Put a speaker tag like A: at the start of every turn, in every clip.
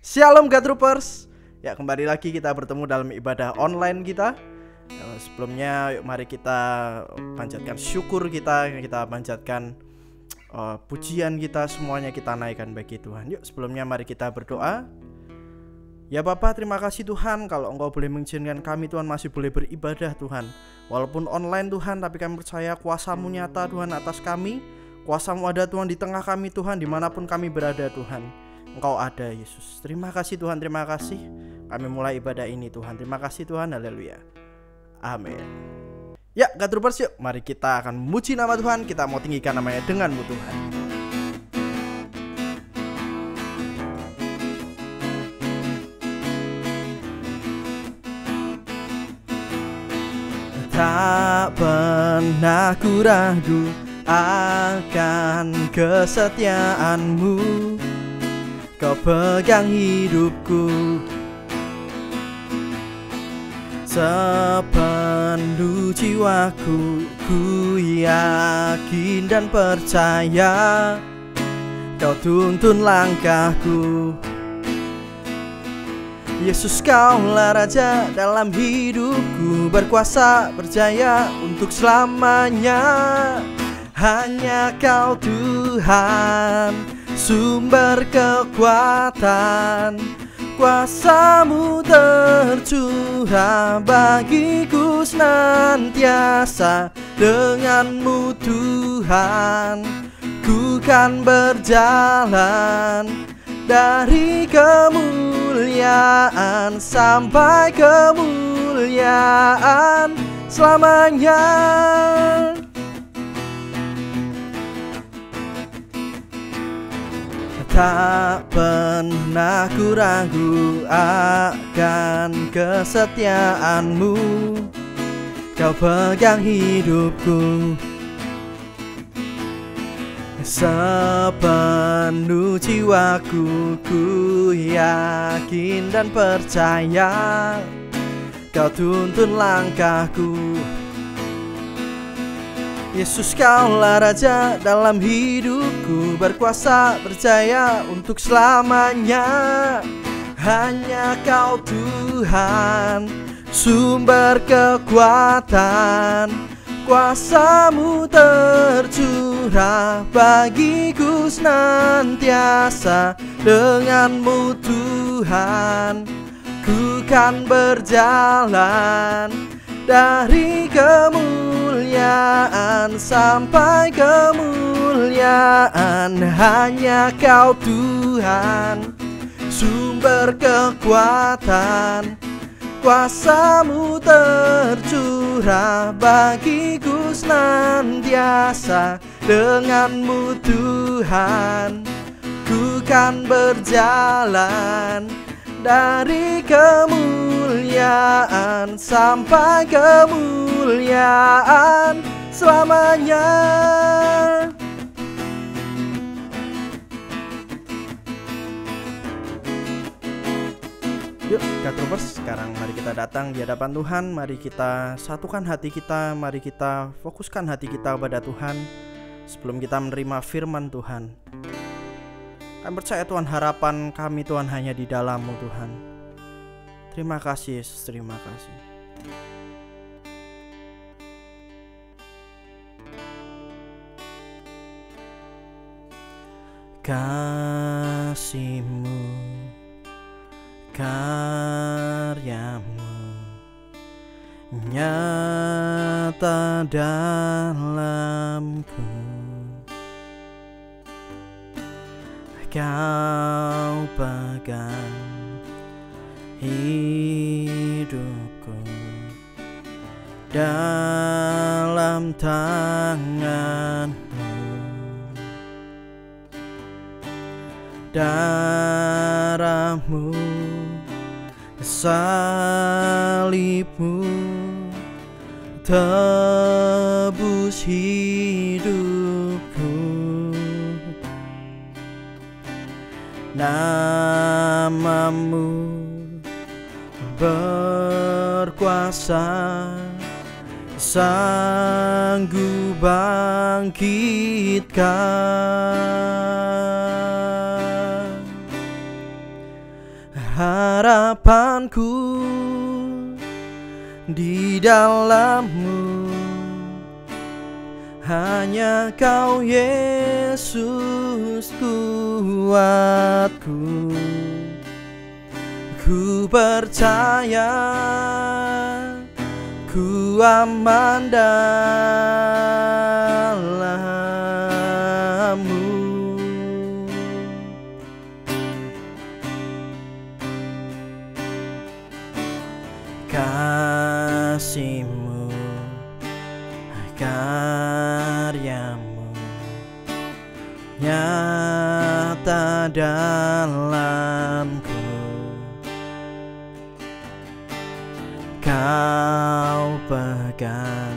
A: Shalom God Troopers. Ya, kembali lagi kita bertemu dalam ibadah online kita. Sebelumnya yuk mari kita panjatkan syukur kita panjatkan pujian kita, semuanya kita naikkan bagi Tuhan. Yuk sebelumnya mari kita berdoa. Ya Bapa, terima kasih Tuhan kalau Engkau boleh mengizinkan kami Tuhan masih boleh beribadah Tuhan. Walaupun online Tuhan, tapi kami percaya kuasa-Mu nyata Tuhan atas kami. Kuasa-Mu ada Tuhan di tengah kami Tuhan, dimanapun kami berada Tuhan. Engkau ada Yesus. Terima kasih Tuhan, terima kasih. Kami mulai ibadah ini Tuhan. Terima kasih Tuhan, haleluya. Amin. Ya God Troopers, yuk mari kita akan memuji nama Tuhan. Kita mau tinggikan namanya dengan-Mu Tuhan. Tak pernah ku ragu akan kesetiaan-Mu. Kau pegang hidupku sepenuh jiwaku. Ku yakin dan percaya Kau tuntun langkahku. Yesus, Kaulah Raja dalam hidupku, berkuasa berjaya untuk selamanya. Hanya Kau Tuhan, sumber kekuatan. Kuasa-Mu tercurah bagiku senantiasa. Dengan-Mu Tuhan, ku kan berjalan dari kemuliaan sampai kemuliaan selamanya. Tak pernah ku ragu akan kesetiaan-Mu. Kau pegang hidupku sepenuh jiwaku. Ku yakin dan percaya Kau tuntun langkahku. Yesus, Kaulah Raja dalam hidupku, berkuasa berjaya untuk selamanya. Hanya Kau Tuhan, sumber kekuatan. Kuasa-Mu tercurah bagiku senantiasa. Dengan-Mu Tuhan, ku kan berjalan dari kemuliaan sampai kemuliaan. Hanya Kau Tuhan, sumber kekuatan. Kuasa-Mu tercurah bagiku senantiasa. Dengan-Mu Tuhan, ku kan berjalan dari kemuliaan sampai kemuliaan selamanya. Yuk God Troopers, sekarang mari kita datang di hadapan Tuhan. Mari kita satukan hati kita, mari kita fokuskan hati kita pada Tuhan sebelum kita menerima firman Tuhan. Kami percaya Tuhan, harapan kami Tuhan hanya di dalam-Mu Tuhan. Terima kasih Yesus, terima kasih. Kasih-Mu, karya-Mu nyata dalamku. Kau pegang hidupku dalam tangan-Mu. Darah-Mu, salib-Mu tebus hidupku. Nama-Mu berkuasa, sanggup bangkitkan. harapanku di dalam-Mu. Hanya Kau Yesus kuatku. Ku percaya ku aman dalam-Mu. Kasih-Mu, karya-Mu nyata dalamku. Kau pegang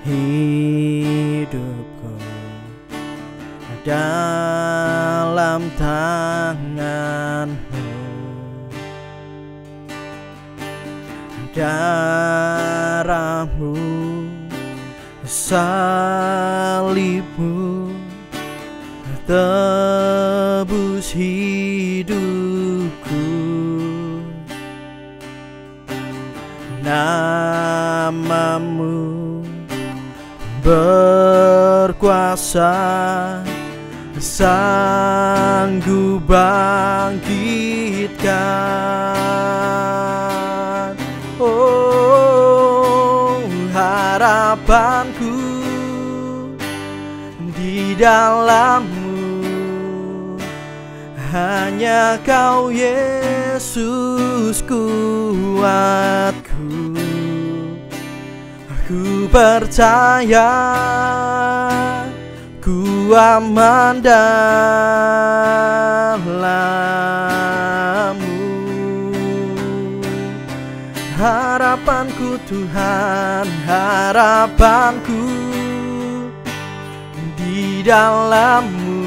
A: hidupku dalam tangan-Mu. Darah-Mu, salib-Mu tebus hidupku. Nama-Mu berkuasa, sanggup bangkitkan. Oh, harapanku di dalam-Mu. Hanya Kau Yesus kuatku. Ku percaya ku aman dalam-Mu. Harapanku Tuhan, harapanku di dalam-Mu.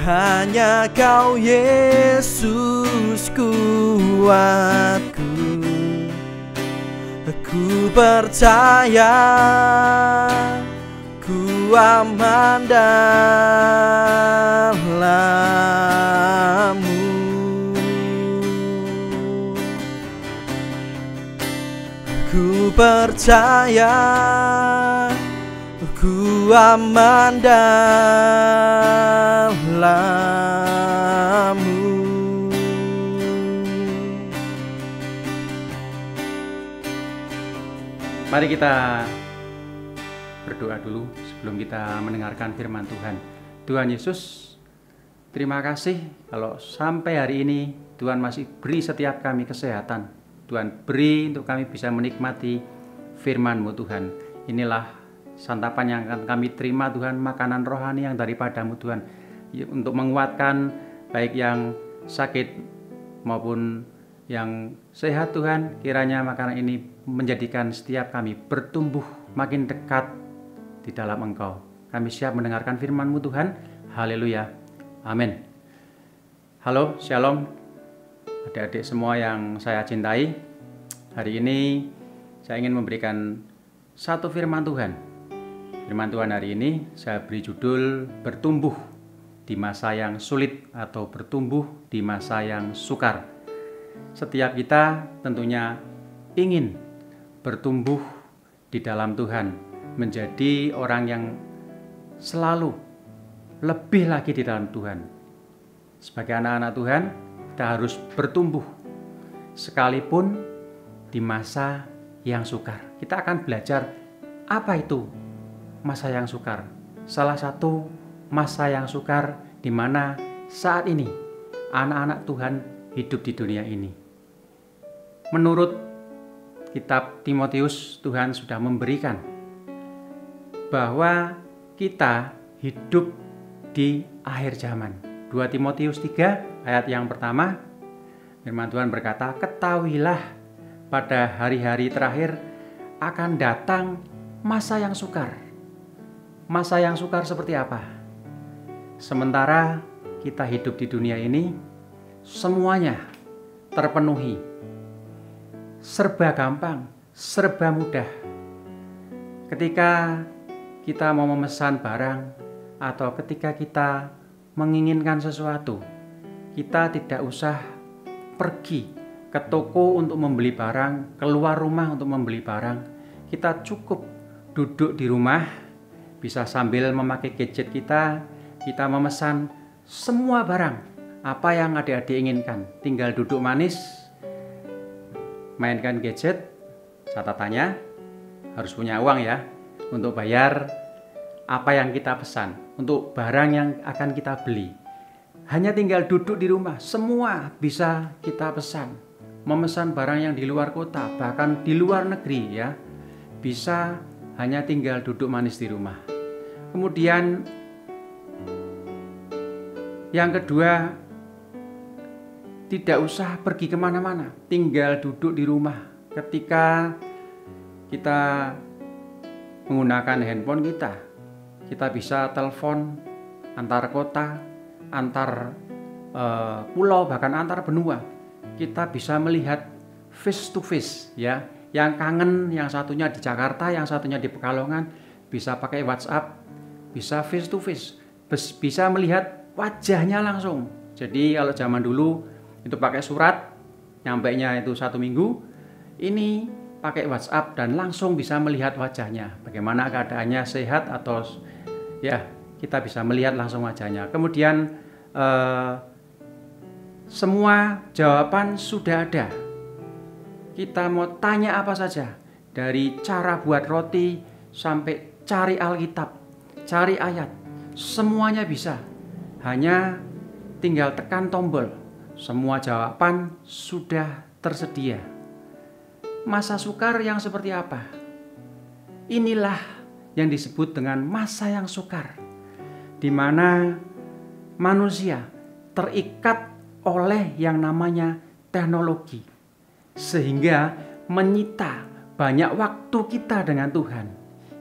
A: Hanya Kau Yesus kuatku. Ku percaya ku aman dalam-Mu. Ku percaya ku aman dalam-Mu.
B: Mari kita berdoa dulu sebelum kita mendengarkan firman Tuhan. Tuhan Yesus, terima kasih kalau sampai hari ini Tuhan masih beri setiap kami kesehatan. Tuhan beri untuk kami bisa menikmati firman-Mu Tuhan. Inilah santapan yang akan kami terima Tuhan, makanan rohani yang daripada-Mu Tuhan, untuk menguatkan baik yang sakit maupun yang sehat Tuhan. Kiranya makanan ini menjadikan setiap kami bertumbuh makin dekat di dalam Engkau. Kami siap mendengarkan firman-Mu Tuhan. Haleluya. Amin. Halo, shalom adik-adik semua yang saya cintai. Hari ini saya ingin memberikan satu firman Tuhan. Firman Tuhan hari ini saya beri judul bertumbuh di masa yang sulit atau bertumbuh di masa yang sukar. Setiap kita tentunya ingin bertumbuh di dalam Tuhan, menjadi orang yang selalu lebih lagi di dalam Tuhan. Sebagai anak-anak Tuhan, kita harus bertumbuh sekalipun di masa yang sukar. Kita akan belajar apa itu masa yang sukar. Salah satu masa yang sukar di mana saat ini anak-anak Tuhan hidup di dunia ini. Menurut kitab Timotius, Tuhan sudah memberikan bahwa kita hidup di akhir zaman. 2 Timotius 3 ayat yang pertama, firman Tuhan berkata, ketahuilah pada hari-hari terakhir akan datang masa yang sukar. Masa yang sukar seperti apa? Sementara kita hidup di dunia ini, semuanya terpenuhi, serba gampang, serba mudah. Ketika kita mau memesan barang atau ketika kita menginginkan sesuatu, kita tidak usah pergi ke toko untuk membeli barang, keluar rumah untuk membeli barang. Kita cukup duduk di rumah, bisa sambil memakai gadget kita memesan semua barang apa yang adik-adik inginkan. Tinggal duduk manis, mainkan gadget. Catatannya harus punya uang ya, untuk bayar apa yang kita pesan, untuk barang yang akan kita beli. Hanya tinggal duduk di rumah, semua bisa kita pesan. Memesan barang yang di luar kota, bahkan di luar negeri ya, bisa hanya tinggal duduk manis di rumah. Kemudian yang kedua, tidak usah pergi kemana-mana, tinggal duduk di rumah. Ketika kita menggunakan handphone kita bisa telepon antar kota, antar pulau, bahkan antar benua. Kita bisa melihat face to face ya. Yang kangen, yang satunya di Jakarta, yang satunya di Pekalongan, bisa pakai WhatsApp, bisa face to face, bisa melihat wajahnya langsung. Jadi kalau zaman dulu itu pakai surat, nyampainya itu 1 minggu, ini pakai WhatsApp dan langsung bisa melihat wajahnya. Bagaimana keadaannya, sehat atau ya, kita bisa melihat langsung wajahnya. Kemudian semua jawaban sudah ada. Kita mau tanya apa saja, dari cara buat roti sampai cari Alkitab, cari ayat, semuanya bisa. Hanya tinggal tekan tombol, semua jawaban sudah tersedia. Masa sukar yang seperti apa? Inilah yang disebut dengan masa yang sukar, di mana manusia terikat oleh yang namanya teknologi, sehingga menyita banyak waktu kita dengan Tuhan.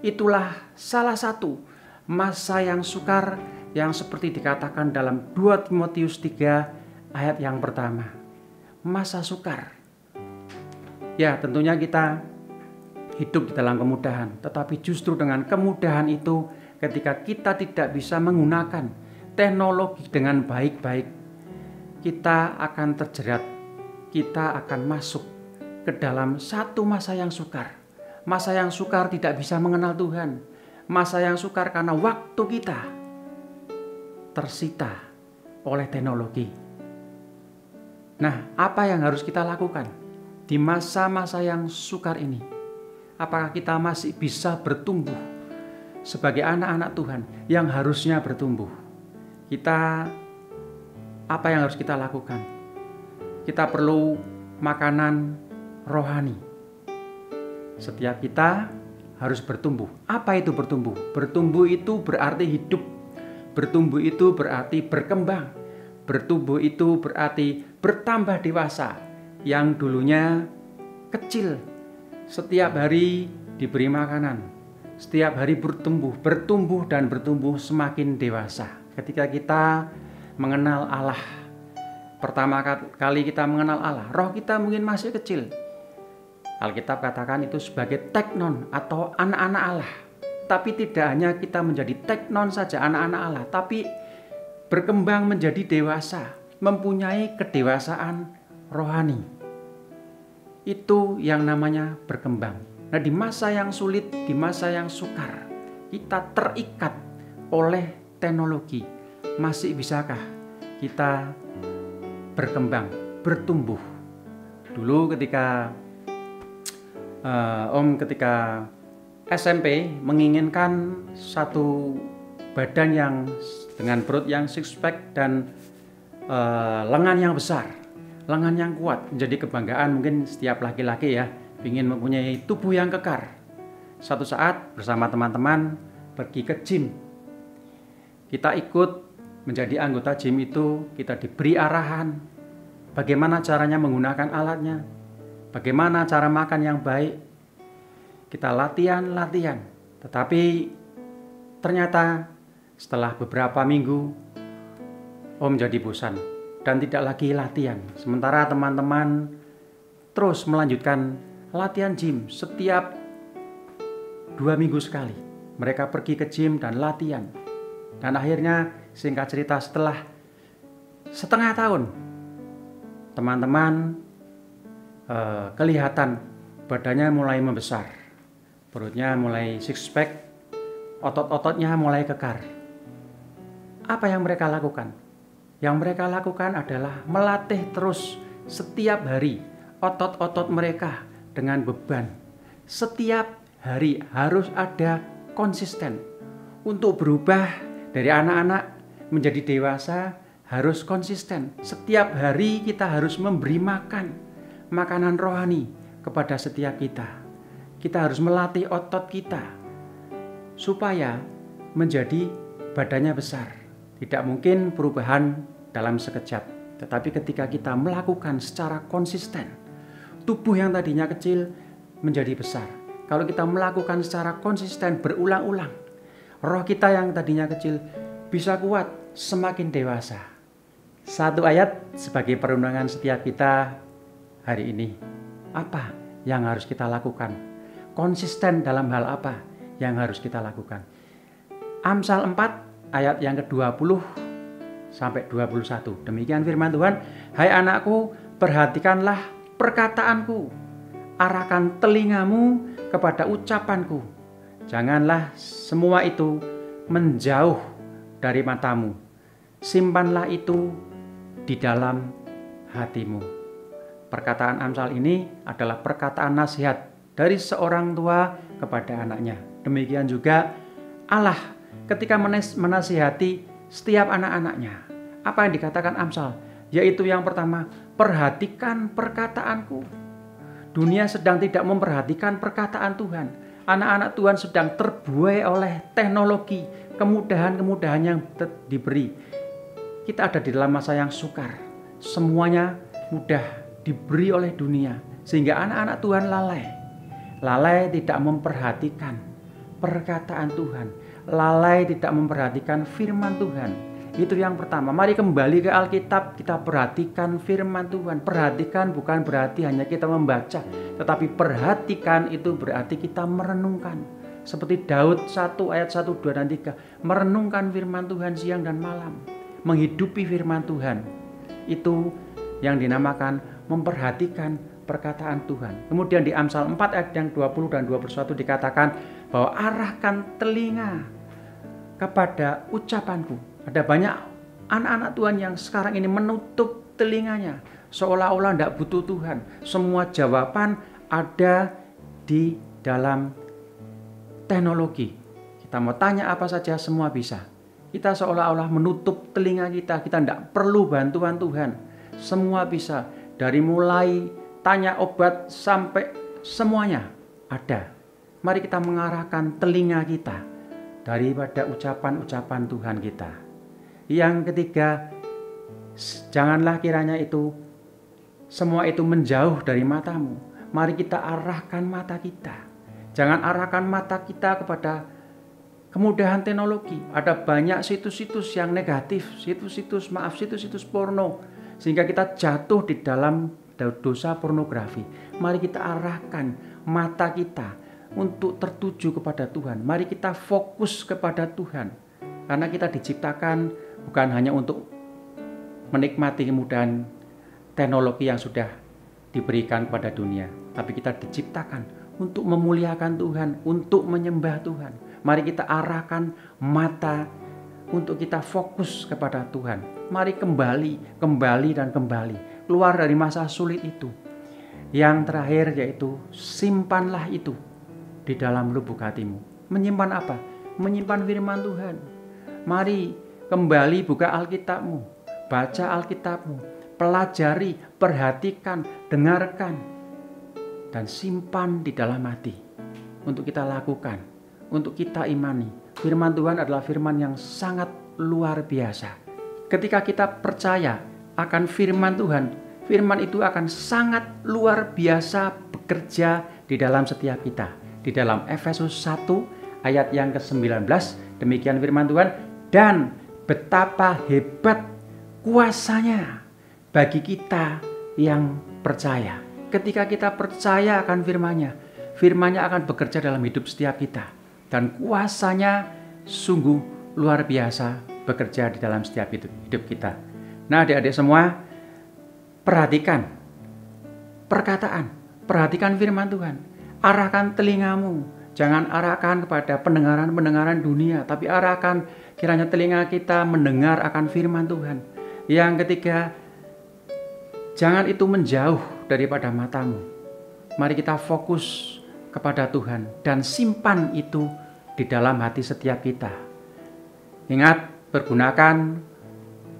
B: Itulah salah satu masa yang sukar yang seperti dikatakan dalam 2 Timotius 3 ayat yang pertama. Masa sukar. Ya, tentunya kita hidup di dalam kemudahan, tetapi justru dengan kemudahan itu, ketika kita tidak bisa menggunakan teknologi dengan baik-baik, kita akan terjerat, kita akan masuk ke dalam satu masa yang sukar. Masa yang sukar tidak bisa mengenal Tuhan. Masa yang sukar karena waktu kita tersita oleh teknologi. Nah, apa yang harus kita lakukan di masa-masa yang sukar ini? Apakah kita masih bisa bertumbuh sebagai anak-anak Tuhan yang harusnya bertumbuh? Apa yang harus kita lakukan? Kita perlu makanan rohani. Setiap kita harus bertumbuh. Apa itu bertumbuh? Bertumbuh itu berarti hidup. Bertumbuh itu berarti berkembang. Bertumbuh itu berarti bertambah dewasa. Yang dulunya kecil, setiap hari diberi makanan, setiap hari bertumbuh dan bertumbuh semakin dewasa. Ketika kita mengenal Allah, pertama kali kita mengenal Allah, roh kita mungkin masih kecil. Alkitab katakan itu sebagai teknon atau anak-anak Allah. Tapi tidak hanya kita menjadi teknon saja, anak-anak Allah, tapi berkembang menjadi dewasa, mempunyai kedewasaan rohani. Itu yang namanya berkembang. Nah, di masa yang sulit, di masa yang sukar, kita terikat oleh teknologi. Masih bisakah kita berkembang, bertumbuh? Dulu ketika ketika SMP menginginkan satu badan yang dengan perut yang six pack dan lengan yang besar, lengan yang kuat, menjadi kebanggaan mungkin setiap laki-laki ya, ingin mempunyai tubuh yang kekar. Satu saat bersama teman-teman pergi ke gym. Kita ikut menjadi anggota gym itu, kita diberi arahan bagaimana caranya menggunakan alatnya, bagaimana cara makan yang baik. Kita latihan, tetapi ternyata setelah beberapa minggu Om jadi bosan dan tidak lagi latihan. Sementara teman-teman terus melanjutkan latihan gym setiap 2 minggu sekali. Mereka pergi ke gym dan latihan. Dan akhirnya singkat cerita setelah setengah tahun, teman-teman kelihatan badannya mulai membesar, perutnya mulai six pack, otot-ototnya mulai kekar. Apa yang mereka lakukan? Yang mereka lakukan adalah melatih terus setiap hari otot-otot mereka dengan beban. Setiap hari harus ada konsisten. Untuk berubah dari anak-anak menjadi dewasa harus konsisten. Setiap hari kita harus memberi makan makanan rohani kepada setiap kita. Kita harus melatih otot kita supaya menjadi badannya besar. Tidak mungkin perubahan dalam sekejap, tetapi ketika kita melakukan secara konsisten, tubuh yang tadinya kecil menjadi besar. Kalau kita melakukan secara konsisten berulang-ulang, roh kita yang tadinya kecil bisa kuat semakin dewasa. Satu ayat sebagai perundangan setiap kita hari ini. Apa yang harus kita lakukan? Konsisten dalam hal apa yang harus kita lakukan? Amsal 4 ayat yang ke-20 sampai 21. Demikian firman Tuhan, "Hai anakku, perhatikanlah perkataanku. Arahkan telingamu kepada ucapanku. Janganlah semua itu menjauh dari matamu. Simpanlah itu di dalam hatimu." Perkataan Amsal ini adalah perkataan nasihat dari seorang tua kepada anaknya. Demikian juga Allah ketika menasihati setiap anak-anaknya. Apa yang dikatakan Amsal? Yaitu yang pertama, perhatikan perkataanku. Dunia sedang tidak memperhatikan perkataan Tuhan. Anak-anak Tuhan sedang terbuai oleh teknologi, kemudahan-kemudahan yang diberi. Kita ada di dalam masa yang sukar. Semuanya mudah diberi oleh dunia. Sehingga anak-anak Tuhan lalai. Lalai tidak memperhatikan perkataan Tuhan. Lalai tidak memperhatikan firman Tuhan. Itu yang pertama. Mari kembali ke Alkitab, kita perhatikan firman Tuhan. Perhatikan bukan berarti hanya kita membaca, tetapi perhatikan itu berarti kita merenungkan. Seperti Daud 1 ayat 1, 2, dan 3. Merenungkan firman Tuhan siang dan malam. Menghidupi firman Tuhan. Itu yang dinamakan memperhatikan perkataan Tuhan. Kemudian di Amsal 4 ayat yang 20 dan 21 dikatakan bahwa arahkan telinga kepada ucapanku. Ada banyak anak-anak Tuhan yang sekarang ini menutup telinganya, seolah-olah tidak butuh Tuhan. Semua jawaban ada di dalam teknologi. Kita mau tanya apa saja, semua bisa. Kita seolah-olah menutup telinga kita tidak perlu bantuan Tuhan. Semua bisa, dari mulai tanya obat sampai semuanya ada. Mari kita mengarahkan telinga kita daripada ucapan-ucapan Tuhan kita. Yang ketiga, janganlah kiranya itu semua itu menjauh dari matamu. Mari kita arahkan mata kita. Jangan arahkan mata kita kepada kemudahan teknologi. Ada banyak situs-situs yang negatif, situs-situs porno, sehingga kita jatuh di dalam dosa pornografi. Mari kita arahkan mata kita untuk tertuju kepada Tuhan. Mari kita fokus kepada Tuhan. Karena kita diciptakan bukan hanya untuk menikmati kemudahan teknologi yang sudah diberikan kepada dunia, tapi kita diciptakan untuk memuliakan Tuhan, untuk menyembah Tuhan. Mari kita arahkan mata untuk kita fokus kepada Tuhan. Mari kembali dan kembali keluar dari masa sulit itu. Yang terakhir yaitu simpanlah itu di dalam lubuk hatimu. Menyimpan apa? Menyimpan firman Tuhan. Mari kembali buka Alkitabmu, baca Alkitabmu, pelajari, perhatikan, dengarkan, dan simpan di dalam hati untuk kita lakukan, untuk kita imani. Firman Tuhan adalah firman yang sangat luar biasa. Ketika kita percaya akan firman Tuhan, firman itu akan sangat luar biasa bekerja di dalam setiap kita. Di dalam Efesus 1 ayat yang ke-19, demikian firman Tuhan, dan betapa hebat kuasanya bagi kita yang percaya. Ketika kita percaya akan firman-Nya, firman-Nya akan bekerja dalam hidup setiap kita. Dan kuasanya sungguh luar biasa bekerja di dalam setiap hidup kita. Nah, adik-adik semua, perhatikan perkataan, perhatikan firman Tuhan. Arahkan telingamu, jangan arahkan kepada pendengaran-pendengaran dunia, tapi arahkan kiranya telinga kita mendengar akan firman Tuhan. Yang ketiga, jangan itu menjauh daripada matamu. Mari kita fokus kepada Tuhan dan simpan itu di dalam hati setiap kita. Ingat, pergunakan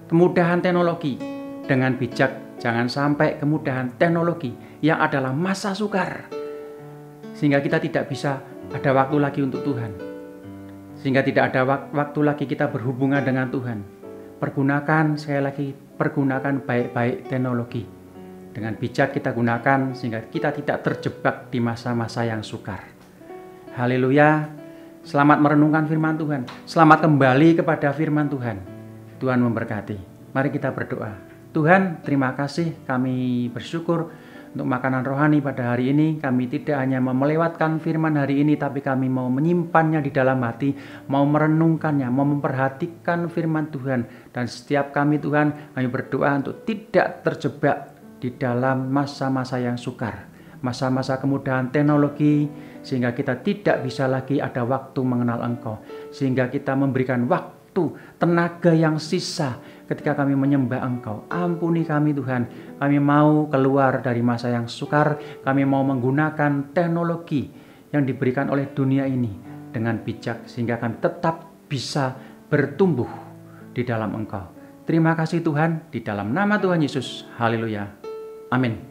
B: kemudahan teknologi dengan bijak. Jangan sampai kemudahan teknologi yang adalah masa sukar, sehingga kita tidak bisa ada waktu lagi untuk Tuhan, sehingga tidak ada waktu lagi kita berhubungan dengan Tuhan. Pergunakan, sekali lagi, pergunakan baik-baik teknologi. Dengan bijak kita gunakan sehingga kita tidak terjebak di masa-masa yang sukar. Haleluya. Selamat merenungkan firman Tuhan. Selamat kembali kepada firman Tuhan. Tuhan memberkati. Mari kita berdoa. Tuhan, terima kasih, kami bersyukur untuk makanan rohani pada hari ini. Kami tidak hanya mau melewatkan firman hari ini, tapi kami mau menyimpannya di dalam hati, mau merenungkannya, mau memperhatikan firman Tuhan. Dan setiap kami, Tuhan, kami berdoa untuk tidak terjebak di dalam masa-masa yang sukar, masa-masa kemudahan teknologi, sehingga kita tidak bisa lagi ada waktu mengenal Engkau, sehingga kita memberikan waktu, tenaga yang sisa ketika kami menyembah Engkau. Ampuni kami Tuhan, kami mau keluar dari masa yang sukar, kami mau menggunakan teknologi yang diberikan oleh dunia ini dengan bijak, sehingga kami tetap bisa bertumbuh di dalam Engkau. Terima kasih Tuhan, di dalam nama Tuhan Yesus. Haleluya. Amin.